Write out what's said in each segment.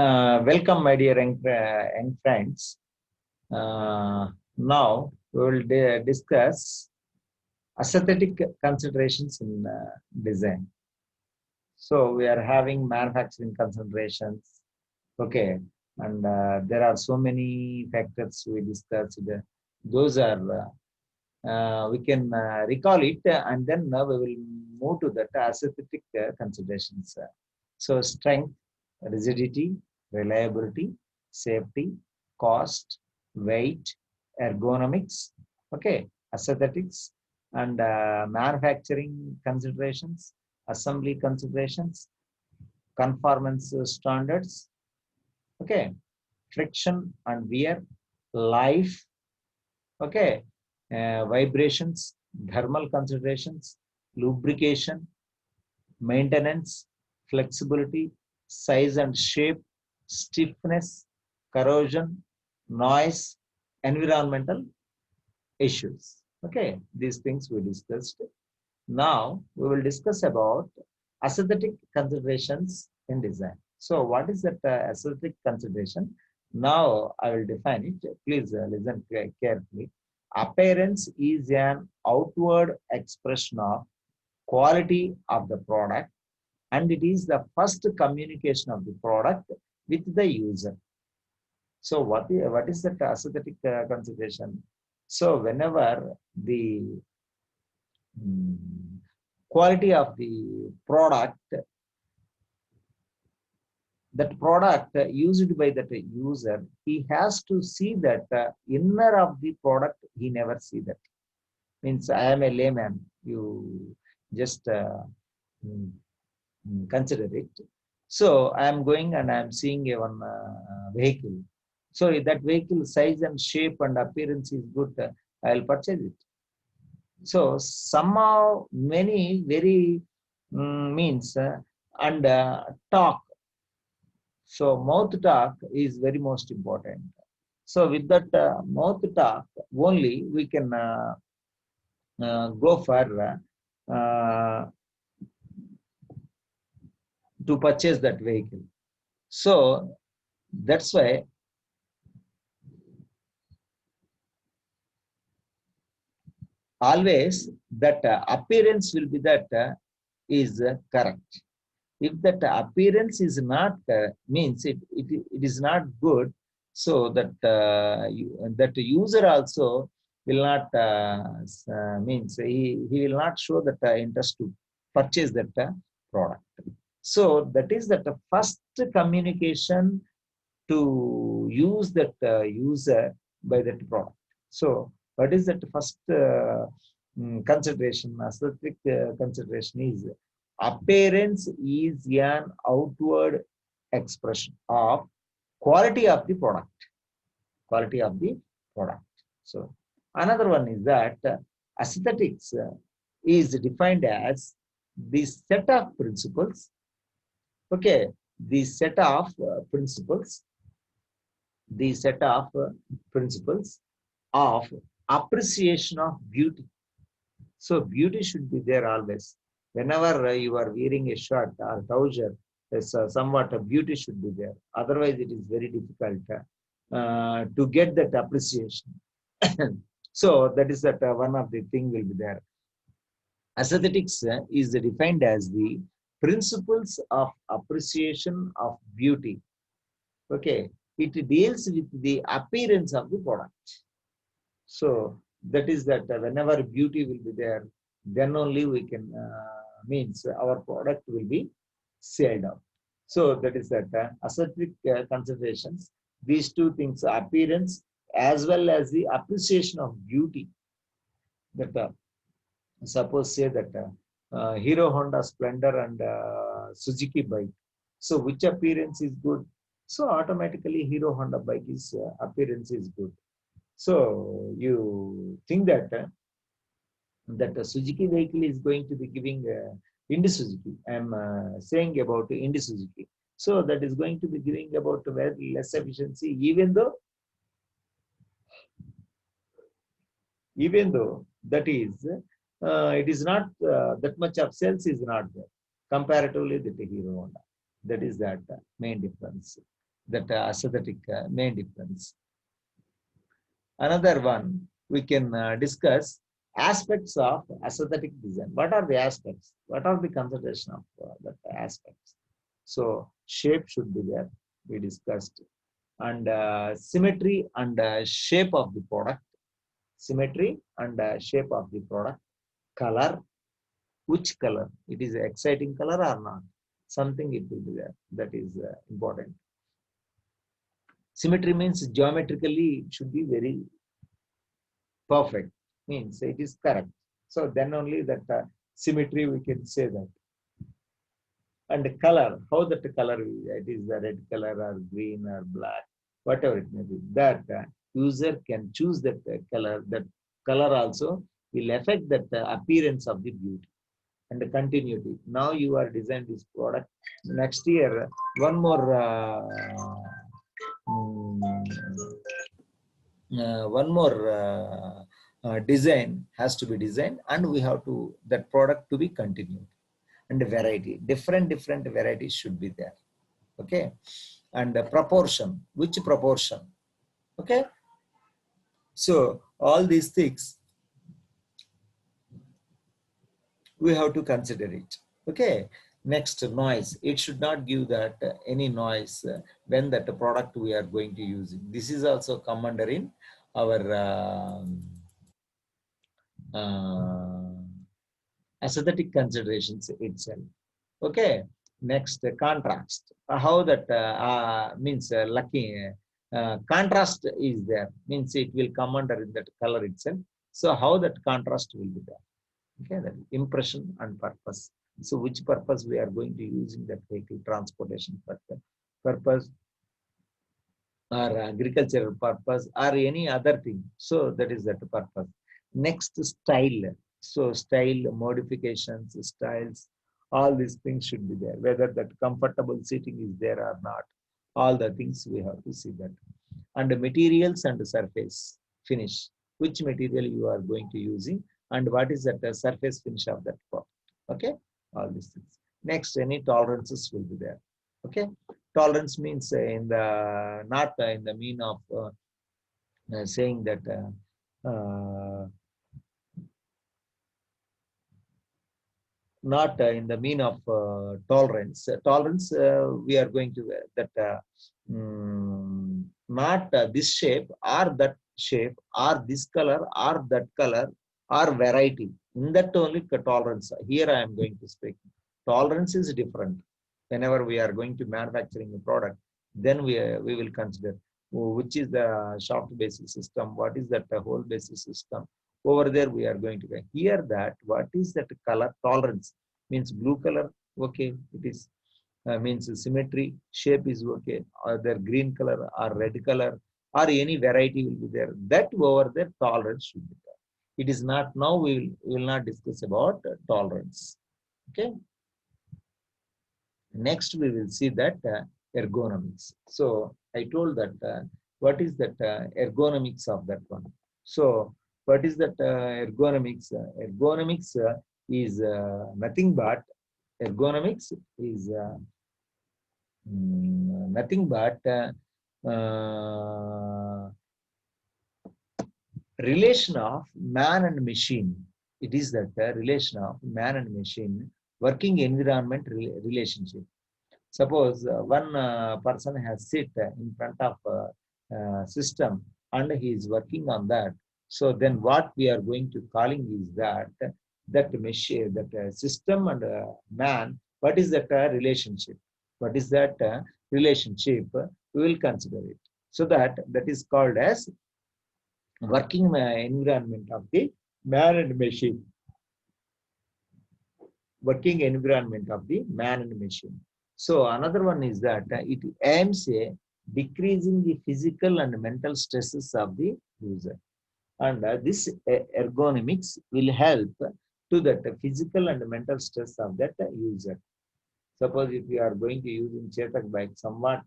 Welcome, my dear young friends. Now we will discuss aesthetic considerations in design. So we are having manufacturing considerations. Okay, and there are so many factors we discussed. Those are we can recall it, and then we will move to the aesthetic considerations. So strength, rigidity, reliability, safety, cost, weight, ergonomics, okay, aesthetics, and manufacturing considerations, assembly considerations, conformance standards, okay, friction and wear, life, okay, vibrations, thermal considerations, lubrication, maintenance, flexibility, size and shape, stiffness, corrosion, noise, environmental issues. Okay, these things we discussed. Now we will discuss about aesthetic considerations in design. So what is that aesthetic consideration? Now I will define it. Please listen carefully. Appearance is an outward expression of quality of the product, and it is the first communication of the product with the user. So what is that aesthetic consideration? So whenever the mm, quality of the product, that product used by that user, he has to see that inner of the product, he never see that. Means I am a layman, you just consider it. So I am going and I am seeing a one vehicle. So if that vehicle size and shape and appearance is good, I will purchase it. So somehow many very means and talk. So mouth talk is very most important. So with that mouth talk only we can go for to purchase that vehicle. So that's why always that appearance will be that is correct. If that appearance is not means it is not good, so that that user also will not means he will not show that interest to purchase that product. So that is that first communication to use that user by that product. So what is that first consideration? Aesthetic consideration is appearance is an outward expression of quality of the product. Quality of the product. So another one is that aesthetics is defined as the set of principles. Okay, the set of principles. The set of principles of appreciation of beauty. So beauty should be there always. Whenever you are wearing a shirt or trouser, there's somewhat a beauty should be there. Otherwise, it is very difficult to get that appreciation. So that is that one of the thing will be there. Aesthetics is defined as the principles of appreciation of beauty. Okay, it deals with the appearance of the product. So that is that whenever beauty will be there, then only we can means our product will be sold out. So that is that aesthetic considerations. These two things, appearance as well as the appreciation of beauty. That suppose say that Hero Honda Splendor and Suzuki bike. So which appearance is good? So automatically Hero Honda bike is appearance is good. So you think that that a Suzuki vehicle is going to be giving Indi Suzuki. I am saying about Indi Suzuki. So that is going to be giving about very less efficiency, even though that is it is not that much of sales is not there comparatively with the Hero Honda. That is that main difference. that aesthetic main difference. Another one, we can discuss aspects of aesthetic design. What are the aspects? What are the consideration of that aspects? So shape should be there, we discussed, and symmetry and shape of the product, symmetry and shape of the product, color, which color, it is exciting color or not, something it will be there, that is important. Symmetry means geometrically it should be very perfect, means it is correct. So then only that symmetry we can say that. And the color, how that color is, it is the red color or green or black, whatever it may be, that user can choose that color. That color also will affect that appearance of the beauty and the continuity. Now you are designed this product. Next year, one more design has to be designed, and we have to that product to be continued, and variety, different varieties should be there. Okay, and proportion, which proportion? Okay, so all these things we have to consider it. Okay, next, noise, it should not give that any noise when that product we are going to use it. This is also come under in our uh, aesthetic considerations itself. Okay, next, contrast. How that means lucky contrast is there, means it will come under in that color itself. So how that contrast will be there? Okay, that impression and purpose. So which purpose we are going to use in that vehicle, transportation purpose or agricultural purpose or any other thing. So that is that purpose. Next, style. So style, modifications, styles, all these things should be there. Whether that comfortable seating is there or not, all the things we have to see that. And the materials and the surface finish. Which material you are going to using, and what is that surface finish of that product. Okay, all these things. Next, any tolerances will be there. Okay, tolerance means in the not in the mean of saying that not in the mean of tolerance. Tolerance, we are going to that not this shape or that shape or this color or that color or variety. In that only tolerance. Here I am going to speak. Tolerance is different. Whenever we are going to manufacturing a product, then we will consider which is the shaft basis system, what is that hole basis system. Over there we are going to hear that what is that color tolerance, means blue color, okay, it is means symmetry, shape is okay, or their green color or red color or any variety will be there. That over there tolerance should be there. It is not, now we will not discuss about tolerance. Okay. Next, we will see that ergonomics. So I told that what is that ergonomics of that one. So what is that ergonomics? Ergonomics is nothing but ergonomics is nothing but relation of man and machine. It is that relation of man and machine working environment relationship. Suppose one person has sit in front of system and he is working on that. So then what we are going to calling is that that machine, that system and man, what is that relationship? What is that relationship? We will consider it. So that is called as working environment of the man and machine. Working environment of the man and machine. So another one is that it aims at decreasing the physical and mental stresses of the user. And this ergonomics will help to that physical and mental stress of that user. Suppose if you are going to use in Chetak bike, somewhat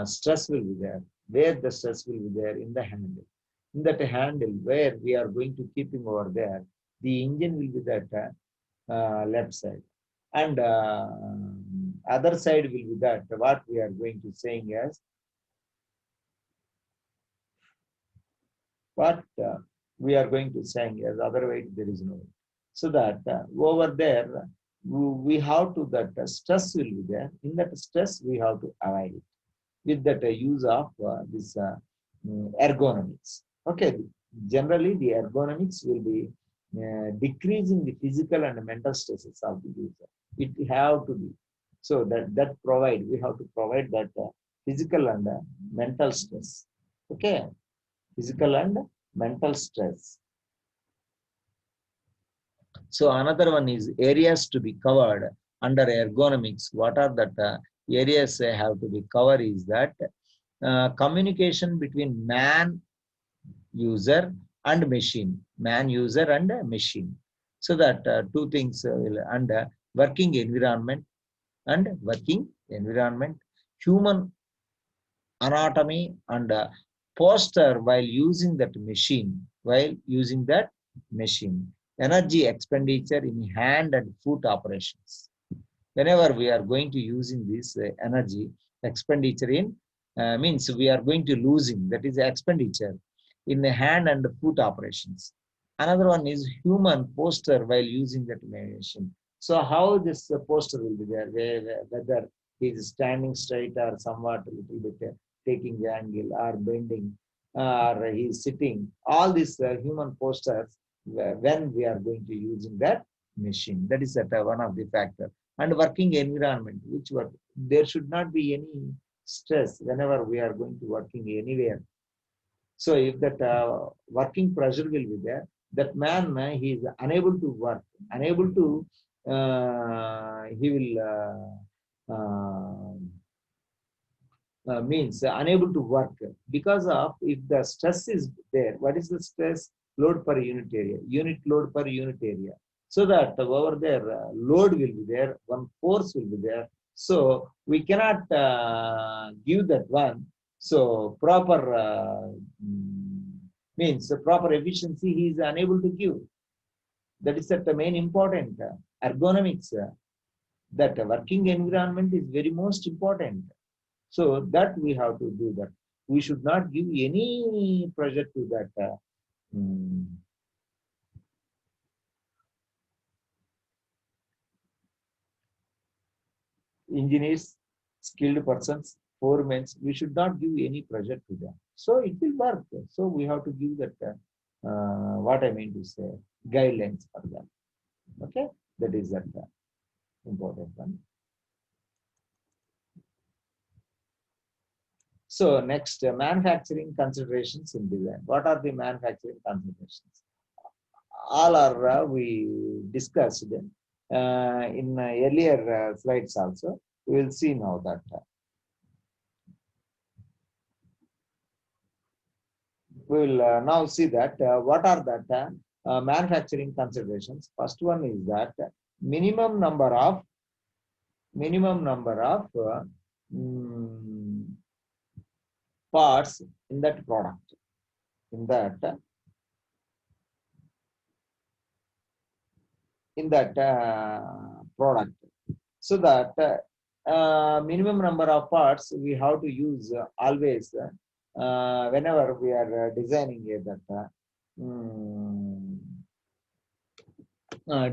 stress will be there. Where the stress will be there? In the handle. In that handle, where we are going to keep him over there, the engine will be that left side. And other side will be that what we are going to saying as what we are going to saying as otherwise there is no. So that over there we have to that stress will be there. In that stress we have to avoid it with that use of this ergonomics. Okay, generally the ergonomics will be decreasing the physical and mental stresses of the user. It have to be so that provide we have to provide that physical and mental stress. Okay, physical and mental stress. So another one is areas to be covered under ergonomics. What are that areas have to be covered is that communication between man user and machine, man user and machine. So that two things will under working environment and working environment, human anatomy and posture while using that machine, energy expenditure in hand and foot operations. Whenever we are going to using this energy expenditure in means we are going to losing, that is expenditure in the hand and foot operations. Another one is human posture while using that machine. So how this posture will be there, whether he is standing straight or somewhat a little bit taking the angle or bending or he is sitting. All these human postures when we are going to using that machine. That is one of the factor. And working environment, which work, there should not be any stress whenever we are going to working anywhere. So if that working pressure will be there, that man he is unable to work, unable to he will means unable to work because of if the stress is there. What is the stress? Load per unit area, unit load per unit area. So that over there load will be there, one force will be there. So we cannot give that one. So proper means proper efficiency he is unable to give. That is the main important ergonomics. That working environment is very most important. So that we have to do that. We should not give any pressure to that engineers, skilled persons, foremen. We should not give any pressure to them. So it will work. So we have to give that what I mean to say guidelines for them. Okay, that is that important one. So next, manufacturing considerations in design. What are the manufacturing considerations? All are we discussed in earlier slides also. We will see now that. We will now see that what are that manufacturing considerations. First one is that minimum number of parts in that product. In that product, so that minimum number of parts we have to use always whenever we are designing that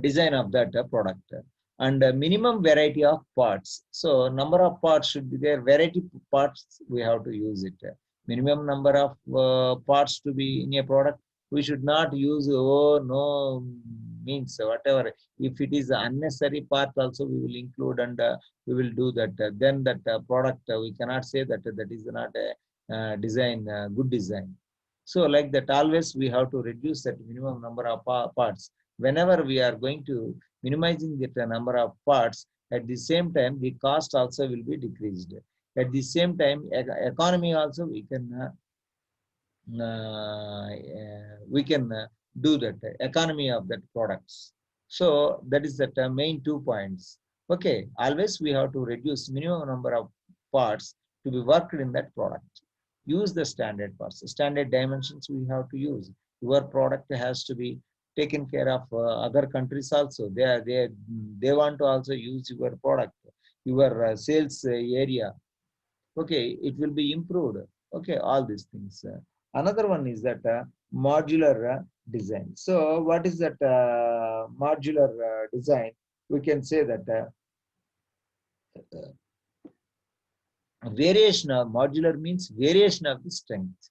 design of that product, and minimum variety of parts. So number of parts should be there, variety parts we have to use it. Minimum number of parts to be in a product. We should not use no means whatever. If it is unnecessary part also we will include and we will do that. Then that product we cannot say that that is not a design good design. So like that always we have to reduce that minimum number of parts. Whenever we are going to minimizing the number of parts, at the same time the cost also will be decreased. At the same time economy also we can do that economy of that products. So that is the main 2 points. Okay, always we have to reduce minimum number of parts to be worked in that product. Use the standard parts, standard dimensions we have to use. Your product has to be taken care of other countries also. They want to also use your product. your sales area. Okay, it will be improved. Okay, all these things. Another one is that modular design. So what is that modular design? We can say that variation of modular means variation of the strength.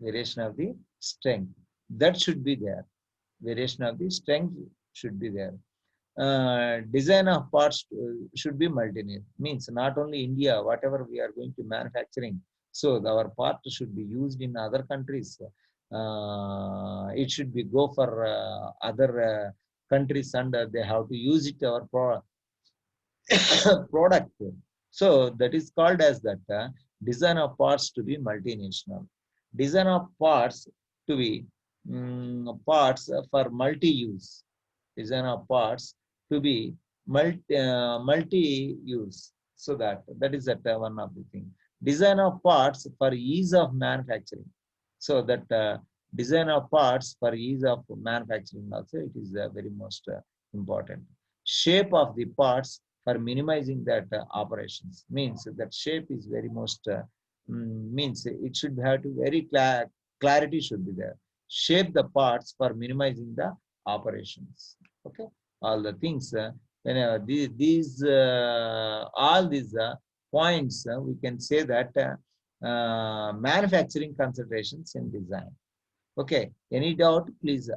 Variation of the strength. That should be there. Variation of the strength should be there. Design of parts should be multi-layer. Means not only India, whatever we are going to manufacturing, so our part should be used in other countries. It should be go for other countries, and they have to use it our product. So that is called as that design of parts to be multinational. Design of parts to be parts for multi-use. Design of parts to be multi-use. So that is that one of the thing. Design of parts for ease of manufacturing. So that design of parts for ease of manufacturing also, it is very most important. Shape of the parts for minimizing that operations, means that shape is very most means it should have to very clarity should be there. Shape the parts for minimizing the operations. Okay, all the things whenever these all these points we can say that manufacturing considerations in design. Okay, any doubt please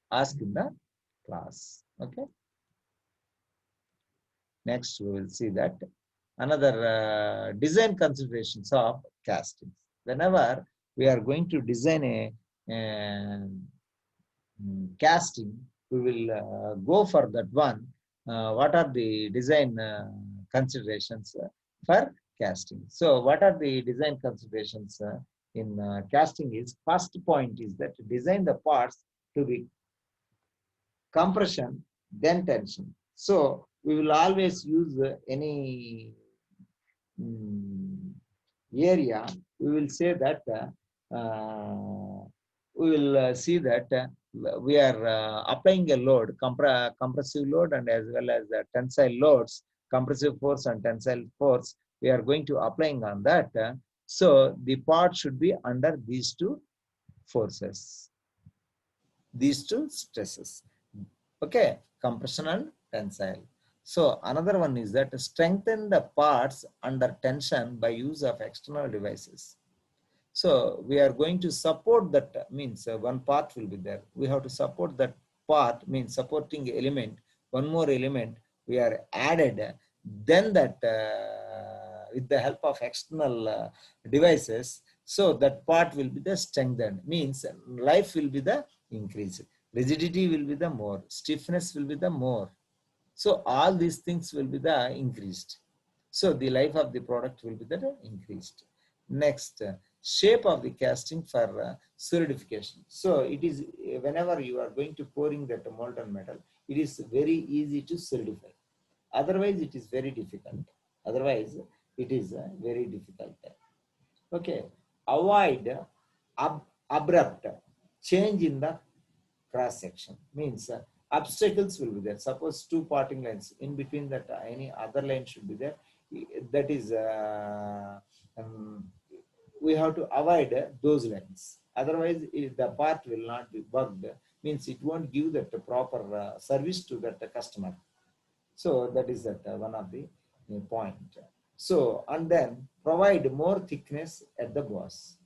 ask in the class. Okay, next we will see that another design considerations of castings. Whenever we are going to design a casting, we will go for that one. What are the design considerations for casting? So what are the design considerations in casting is, first point is that design the parts to be compression, then tension. So we will always use any area, we will say that we will see that we are applying a load, compressive load, and as well as the tensile loads, compressive force and tensile force, we are going to applying on that. So the part should be under these two forces, these two stresses. Okay, compression and tensile. So another one is that strengthen the parts under tension by use of external devices. So we are going to support that, means one part will be there. We have to support that part, means supporting element, one more element we are added, then that with the help of external devices, so that part will be the strengthened, means life will be the increase, rigidity will be the more, stiffness will be the more. So all these things will be the increased. So the life of the product will be the increased. Next, shape of the casting for solidification. So it is whenever you are going to pouring that molten metal, it is very easy to solidify. Otherwise, it is very difficult. Otherwise, it is very difficult. Okay, avoid abrupt change in the cross section, means obstacles will be there. Suppose two parting lines, in between that any other line should be there. That is we have to avoid those lines. Otherwise, the part will not be bugged, means it won't give that proper service to that customer. So that is that one of the point. So, and then provide more thickness at the boss.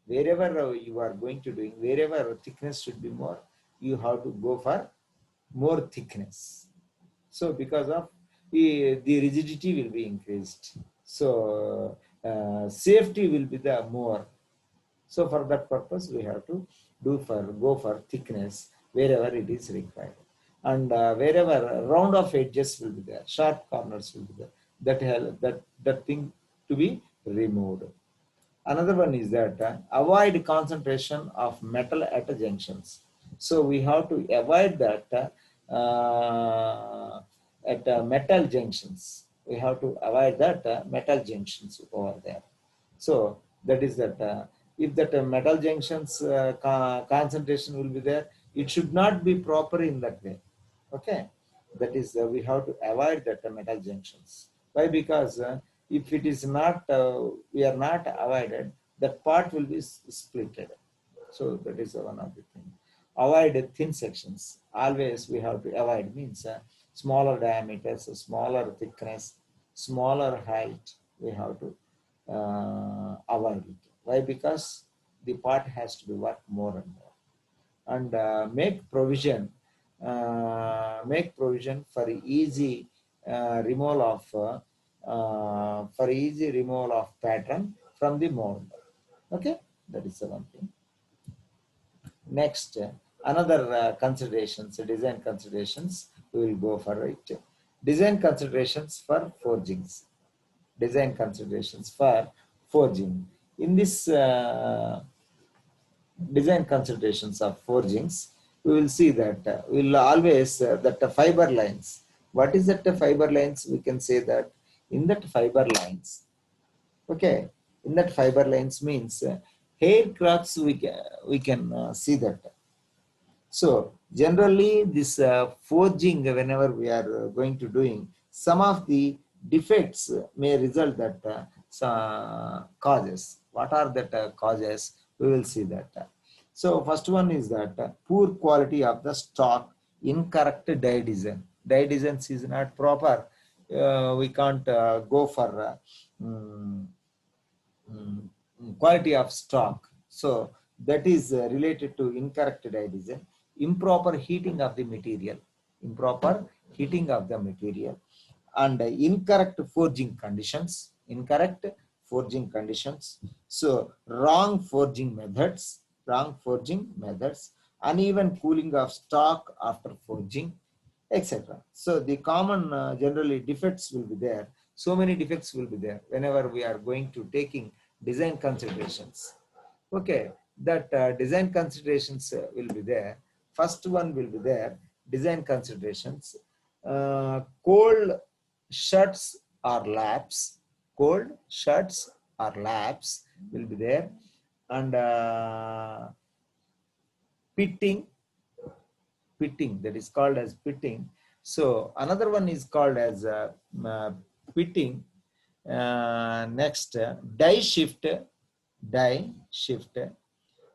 Wherever you are going to doing, wherever thickness should be more, you have to go for more thickness. So because of the rigidity will be increased. So safety will be the more. So for that purpose, we have to go for thickness wherever it is required. And wherever round of edges will be there, sharp corners will be there, that thing to be removed. Another one is that avoid concentration of metal at the junctions. So we have to avoid that at metal junctions. We have to avoid that metal junctions over there. So that is that if that metal junctions concentration will be there, it should not be proper in that way. Okay, that is we have to avoid that metal junctions. Why? Because if it is not, we are not avoided, that part will be splitted. So that is one of the things. Avoid thin sections. Always we have to avoid, means smaller diameters, smaller thickness, smaller height. We have to avoid it. Why? Because the part has to be worked more and more, and make provision for easy removal of pattern from the mold. Okay, that is the one thing. Next, another considerations, design considerations, we will go for it. Design considerations for forgings. Design considerations for forging. In this design considerations of forgings, we will see that we will always that the fiber lines. What is that fiber lines? We can say that in that fiber lines, okay, in that fiber lines means hair cracks. We can see that. So generally, this forging, whenever we are going to doing, some of the defects may result that causes. What are that causes? We will see that. So first one is that poor quality of the stock, incorrect die design. Die design is not proper. We can't go for mm, quality of stock. So that is related to incorrect die design, improper heating of the material, improper heating of the material, and incorrect forging conditions, incorrect forging conditions. So wrong forging methods, uneven cooling of stock after forging, etc. So the common generally defects will be there. So many defects will be there whenever we are going to taking design considerations. Okay, that design considerations will be there. First one will be there, design considerations. Cold shuts or laps, cold shuts or laps will be there, and pitting, pitting, that is called as pitting. So another one is called as pitting. Next, die shift,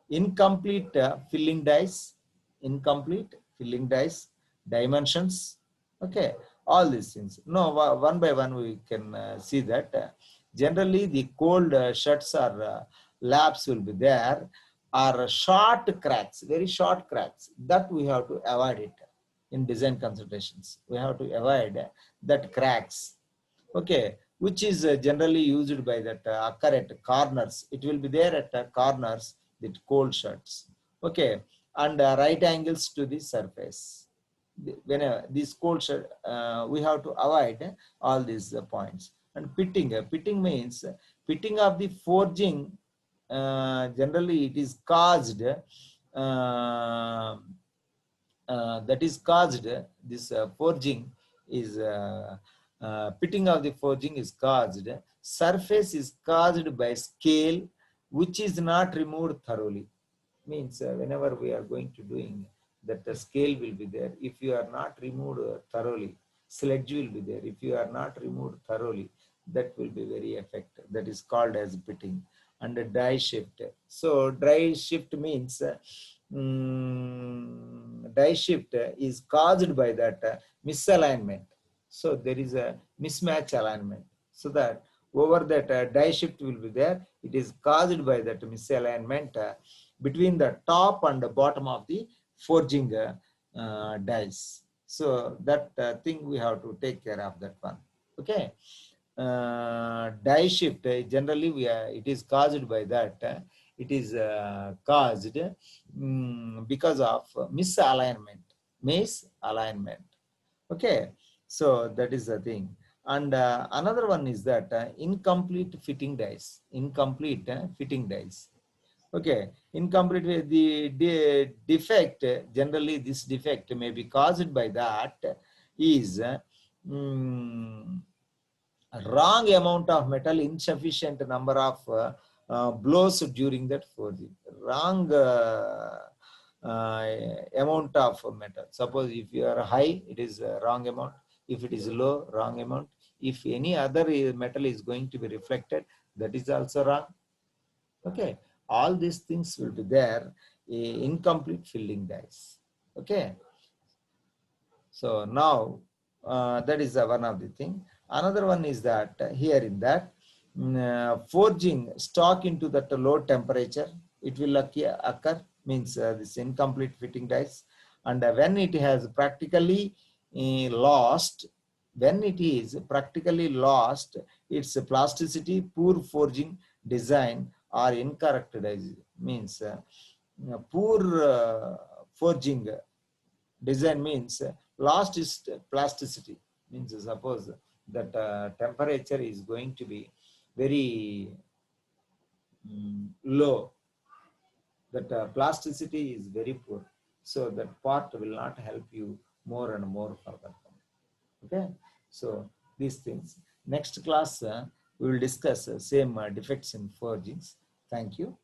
incomplete filling dice, incomplete filling dice, dimensions. Okay, all these things. No, one by one we can see that. Generally, the cold shuts or laps will be there, are short cracks, very short cracks. That we have to avoid it in design considerations. We have to avoid that cracks. Okay, which is generally used by that occur at corners. It will be there at corners with cold shuts. Okay, and right angles to the surface. Whenever these cold shut, we have to avoid all these points. And pitting, pitting means pitting of the forging. Generally, it is caused. That is caused. This forging is. Pitting of the forging is caused. Surface is caused by scale, which is not removed thoroughly. Means whenever we are going to doing that, the scale will be there. If you are not removed thoroughly, sledge will be there. If you are not removed thoroughly, that will be very effective. That is called as pitting. And a die shift. So die shift means die shift is caused by that misalignment. So there is a mismatch alignment. So that over that die shift will be there. It is caused by that misalignment between the top and the bottom of the forging dies. So that thing we have to take care of that one. Okay. Die shift generally it is caused by that. It is caused because of misalignment. Misalignment. Okay. So that is the thing. And another one is that incomplete fitting dies. Incomplete fitting dies. Okay, incomplete, the defect, generally this defect may be caused by that is wrong amount of metal, insufficient number of blows during that forging. Wrong amount of metal. Suppose if you are high, it is wrong amount. If it is low, wrong amount. if any other metal is going to be reflected, that is also wrong. Okay, all these things will be there in incomplete filling dies. Okay, so now that is one of the thing. Another one is that here in that forging stock into that low temperature, it will occur, means this incomplete fitting dies. And when it has practically lost, when it is practically lost its plasticity, poor forging design or incorrect dies, means poor forging design means lost is plasticity, means suppose that temperature is going to be very low, that plasticity is very poor, so that part will not help you more and more further. Okay, so these things next class we will discuss same defects in forgings. Thank you.